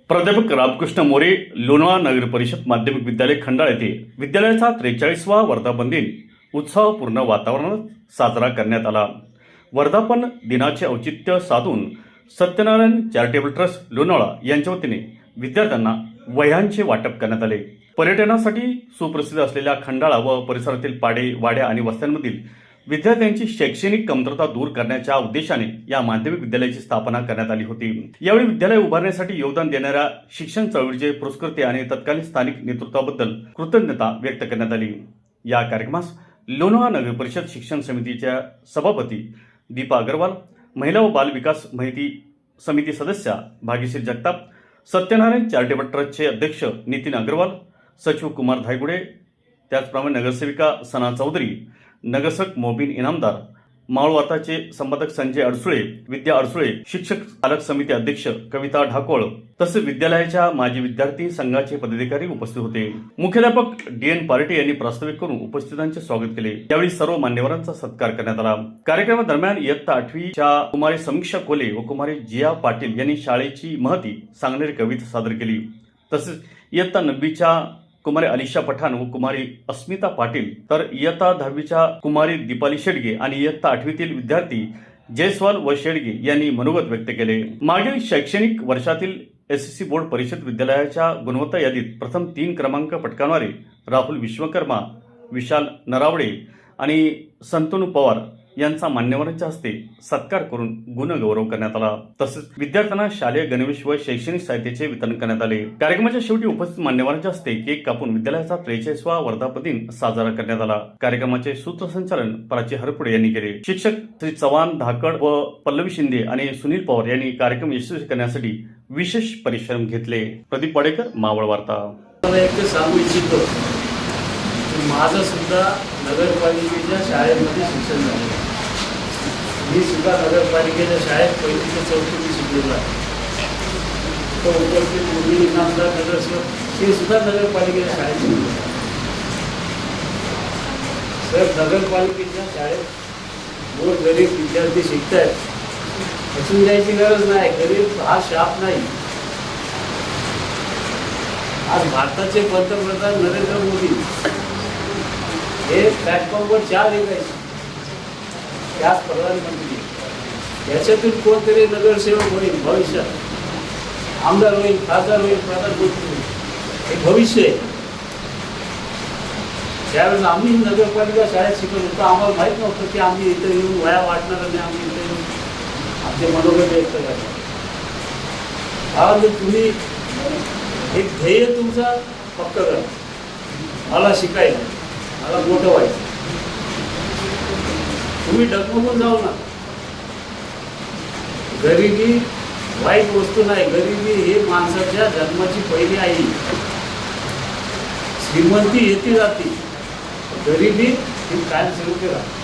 प्राध्यापक रामकृष्ण मोरे, लोणावळा नगर परिषद माध्यमिक विद्यालय खंडाळा येथे विद्यालयाचा 43वा वर्धापन दिन उत्साहपूर्ण वातावरणात साजरा करण्यात आला. वर्धापन दिनाचे औचित्य साधून सत्यनारायण चॅरिटेबल ट्रस्ट लोणावळा यांच्या वतीने विद्यार्थ्यांना वह्यांचे वाटप करण्यात आले. पर्यटनासाठी सुप्रसिद्ध असलेल्या खंडाळा व परिसरातील पाडे, वाड्या आणि वस्त्यांमधील विद्यार्थ्यांची शैक्षणिक कमतरता दूर करण्याच्या उद्देशाने या माध्यमिक विद्यालयाची स्थापना करण्यात आली होती. यावेळी विद्यालय उभारण्यासाठी योगदान देणाऱ्या शिक्षण चळवळीचे पुरस्कर्ते आणि तत्कालीन स्थानिक नेतृत्वाबद्दल कृतज्ञता व्यक्त करण्यात आली. या कार्यक्रमास लोणावळा नगर परिषद शिक्षण समितीच्या सभापती दीपा अग्रवाल, महिला व बाल विकास माहिती समिती सदस्या भाग्यश्री जगताप, सत्यनारायण चॅरिटेबल ट्रस्टचे अध्यक्ष नितीन अग्रवाल, सचिव कुमार धायगुडे, त्याचप्रमाणे नगरसेविका सना चौधरी, नगरसेवक मोबिन इनामदार, मावळवार्ताचे संपादक संजय अडसुळे, विद्या अडसुळे, शिक्षक पालक समिती अध्यक्ष कविता ढाकोळ तसेच विद्यालयाच्या माजी विद्यार्थी संघाचे पदाधिकारी उपस्थित होते. मुख्याध्यापक डी.एन. पार्टे यांनी प्रास्ताविक करून उपस्थितांचे स्वागत केले. यावेळी सर्व मान्यवरांचा सत्कार करण्यात आला. कार्यक्रमादरम्यान इयत्ता 8वीच्या कुमारी समीक्षा कोले व कुमारी जिया पाटील यांनी शाळेची महती सांगणारी कविता सादर केली. तसेच इयत्ता 9वीच्या कुमारी अलिशा पठाण व कुमारी अस्मिता पाटील, तर इयत्ता 10वीच्या कुमारी दीपाली शेडगे आणि इयत्ता 8वीतील विद्यार्थी जयस्वाल व शेडगे यांनी मनोगत व्यक्त केले. मागील शैक्षणिक वर्षातील एसएससी बोर्ड परिषद विद्यालयाच्या गुणवत्ता यादीत प्रथम 3 क्रमांक पटकावणारे राहुल विश्वकर्मा, विशाल नरावडे आणि संतनू पवार यांचा मान्यवरांच्या हस्ते सत्कार करून गुणगौरव करण्यात आला. तसेच विद्यार्थ्यांना शालेय गणवेश व शैक्षणिक साहित्याचे वितरण करण्यात आले. कार्यक्रमाच्या शेवटी उपस्थित मान्यवरांच्या हस्ते केक कापून विद्यालयाचा 43वा वर्धापन दिन साजरा करण्यात आला. कार्यक्रमाचे सूत्रसंचालन प्राची हरपुडे यांनी केले. शिक्षक श्री चव्हाण धाकड व पल्लवी शिंदे आणि सुनील पवार यांनी कार्यक्रम यशस्वी करण्यासाठी विशेष परिश्रम घेतले. प्रदीप वाडेकर, मावळ वार्ता. माझं सुद्धा नगरपालिकेच्या शाळेमध्ये शिक्षण झालं. मी सुद्धा नगरपालिकेच्या शाळेत 1ली ते 4थी शिकलेलो आहे. तो उपस्थित मुली इनामदार नगरसेवक ते सुद्धा नगरपालिकेच्या शाळेत शिकले. सर, नगरपालिकेच्या शाळेत जो गरीब विद्यार्थी शिकत आहेत खचून जायची गरज नाही. गरीब हा शाप नाही. आज भारताचे पंतप्रधान नरेंद्र मोदी हे प्लॅटफॉर्मवर 4 लिहायचे, त्याच प्रधानमंत्री. याच्यातून कोणतरी नगरसेवक होईल, भविष्यात आमदार होईल, खासदार होईल, प्रधानमंत्री होईल, हे भविष्य आहे. त्यावेळेस आम्ही नगरपालिका शाळेत शिकत होतो. आम्हाला माहीत नव्हतं की आम्ही इथं येऊन वया वाटणार आणि आम्ही इथं येऊन आमचे मनोगत व्यक्त करणार. आज तुम्ही एक ध्येय तुमचा पक्क करा, मला शिकायचं, मला मोठं व्हायचं. तुम्ही डगमगून जाऊ ना. गरिबी वाईट वस्तू नाही. गरिबी हे माणसाच्या जन्माची पहिली आई. श्रीमंती येते जाते, गरिबी ही कायमस्वरूपी राहते.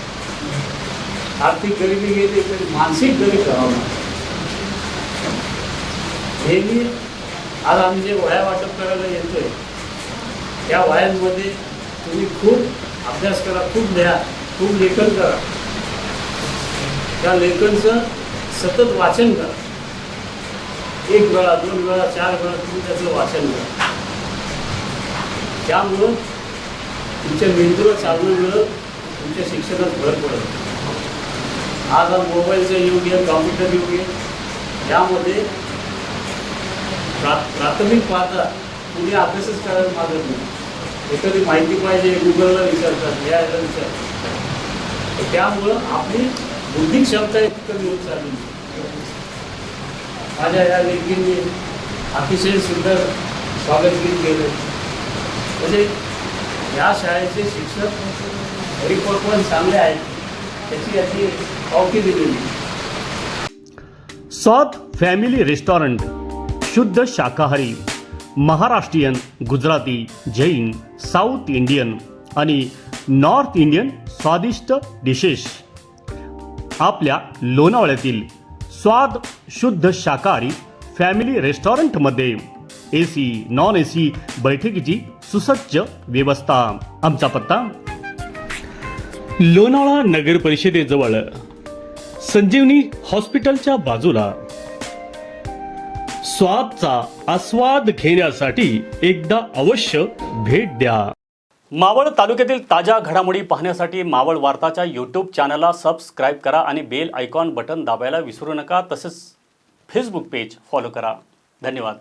आर्थिक गरिबी गेली तरी मानसिक गरीब राहावं. हे मी आज आम्ही जे वह्या वाटप करायला येतोय त्या वह्यांमध्ये तुम्ही खूप अभ्यास करा, खूप लिहा, खूप लेखन करा. त्या लेखनचं सतत वाचन करा. 1 वेळा, 2 वेळा, 4 वेळा तुम्ही त्याचं वाचन करा. त्यामुळं तुमच्या मेंदूला चालणं मिळत, तुमच्या शिक्षणात भर पडत. आज हा मोबाईलचं युग आहे, कॉम्प्युटर युग आहे. यामध्ये प्राथमिक पाहता तुम्ही अभ्यासच करायला मागत नाही. एखादी माहिती पाहिजे, गुगलला विचारतात, यायला विचारतात. त्यामुळं आपली बुद्धी क्षमता कमी होत चालली. माझ्या या लेखींनी अतिशय सुंदर स्वागत गीत केलं. म्हणजे या शाळेचे शिक्षक परिपक्व चांगले आहेत, त्याची याची पावती दिलेली. स्वाद फॅमिली रेस्टॉरंट, शुद्ध शाकाहारी, महाराष्ट्रीयन, गुजराती, जैन, साऊथ इंडियन आणि नॉर्थ इंडियन स्वादिष्ट डिशेस आपल्या लोणावळ्यातील स्वाद शुद्ध शाकाहारी फॅमिली रेस्टॉरंटमध्ये AC, नॉन AC बैठकीची सुसज्ज व्यवस्था. आमचा पत्ता लोणावळा नगर परिषदेजवळ संजीवनी हॉस्पिटलच्या बाजूला, स्वादचा आस्वाद घेण्यासाठी एकदा अवश्य भेट द्या. मावळ तालुक्यातील ताज्या घडामोडी पाहण्यासाठी मावळ वार्ताच्या यूट्यूब चॅनलला सबस्क्राईब करा आणि बेल आयकॉन बटन दाबायला विसरू नका. तसेच फेसबुक पेज फॉलो करा. धन्यवाद.